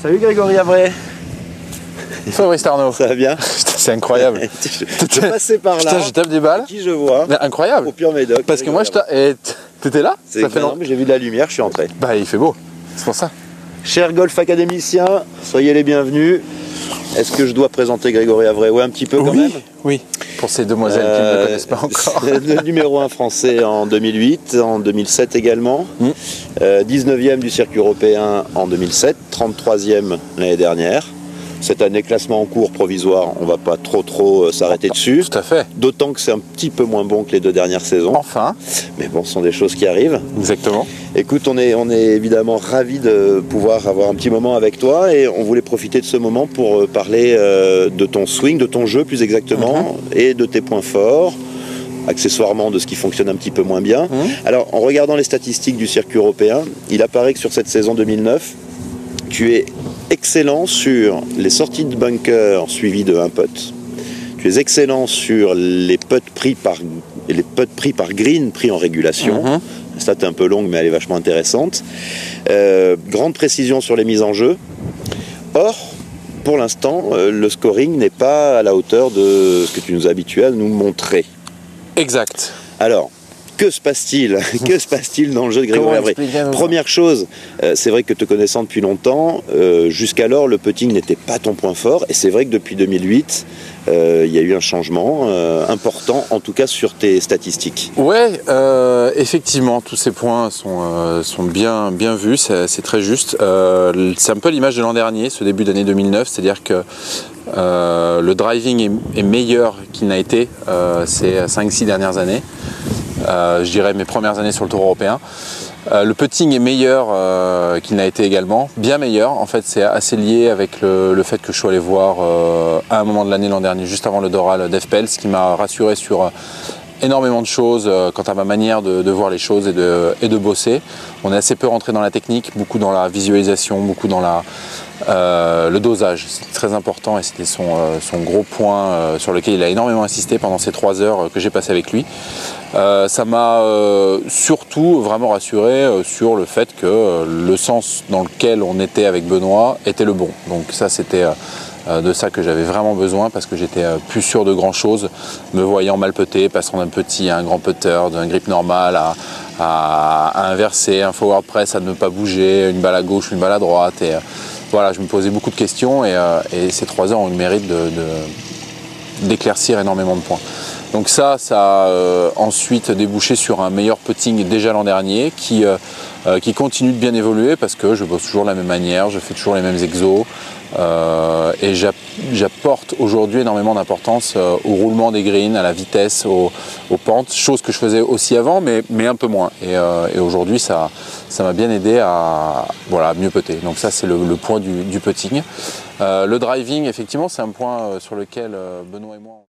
Salut Grégory Avray. Fabrice Arnaud. Ça va bien? C'est incroyable. Je passais par là. Putain, je tape des balles. Qui je vois? Mais incroyable. Au Pure Médoc. Parce que moi, t'étais là? Ça fait longtemps. J'ai vu de la lumière, je suis entré. Bah, il fait beau. C'est pour ça. Chers golf académiciens, soyez les bienvenus. Est-ce que je dois présenter Grégory Avray? Ouais, un petit peu quand même. Oui, pour ces demoiselles qui ne me connaissent pas encore. Le numéro 1 français en 2008, en 2007 également. 19e du circuit européen en 2007, 33e l'année dernière. Cette année, classement en cours provisoire, on ne va pas trop s'arrêter dessus. Tout à fait. D'autant que c'est un petit peu moins bon que les 2 dernières saisons. Enfin. Mais bon, ce sont des choses qui arrivent. Exactement. Écoute, on est évidemment ravis de pouvoir avoir un petit moment avec toi et on voulait profiter de ce moment pour parler de ton swing, de ton jeu plus exactement, et de tes points forts, accessoirement de ce qui fonctionne un petit peu moins bien. Alors, en regardant les statistiques du circuit européen, il apparaît que sur cette saison 2009, tu es excellent sur les sorties de bunker suivies de 1 putt. Tu es excellent sur les putts pris par green, pris en régulation. La stat est un peu longue, mais elle est vachement intéressante. Grande précision sur les mises en jeu. Or, pour l'instant, le scoring n'est pas à la hauteur de ce que tu nous as habitué à nous montrer. Exact. Alors, que se passe-t-il? Que se passe-t-il dans le jeu de Grégory Avray? Première chose, c'est vrai que te connaissant depuis longtemps, jusqu'alors le putting n'était pas ton point fort, et c'est vrai que depuis 2008, il y a eu un changement important, en tout cas sur tes statistiques. Ouais, effectivement, tous ces points sont bien vus, c'est très juste. C'est un peu l'image de l'an dernier, ce début d'année 2009, c'est-à-dire que le driving est meilleur qu'il n'a été ces 5-6 dernières années. Je dirais mes premières années sur le Tour européen. Le putting est meilleur qu'il n'a été également, bien meilleur. En fait, c'est assez lié avec le fait que je suis allé voir à un moment de l'année l'an dernier, juste avant le Doral d'Efpel, ce qui m'a rassuré sur énormément de choses quant à ma manière de voir les choses et de bosser. On est assez peu rentré dans la technique, beaucoup dans la visualisation, beaucoup dans le dosage. C'est très important et c'était son gros point sur lequel il a énormément insisté pendant ces 3 heures que j'ai passées avec lui. Ça m'a surtout vraiment rassuré sur le fait que le sens dans lequel on était avec Benoît était le bon. Donc ça, c'était de ça que j'avais vraiment besoin parce que j'étais plus sûr de grand chose, me voyant mal putter, passant d'un petit à un grand putter, d'un grip normal à inverser, un forward press à ne pas bouger, une balle à gauche, une balle à droite. Et voilà, je me posais beaucoup de questions et ces 3 heures ont eu le mérite d'éclaircir énormément de points. Donc ça a ensuite débouché sur un meilleur putting déjà l'an dernier qui continue de bien évoluer parce que je bosse toujours de la même manière, je fais toujours les mêmes exos et j'apporte aujourd'hui énormément d'importance au roulement des greens, à la vitesse, aux pentes, chose que je faisais aussi avant mais un peu moins. Et aujourd'hui ça m'a bien aidé à mieux putter. Donc ça c'est le point du putting. Le driving effectivement c'est un point sur lequel Benoît et moi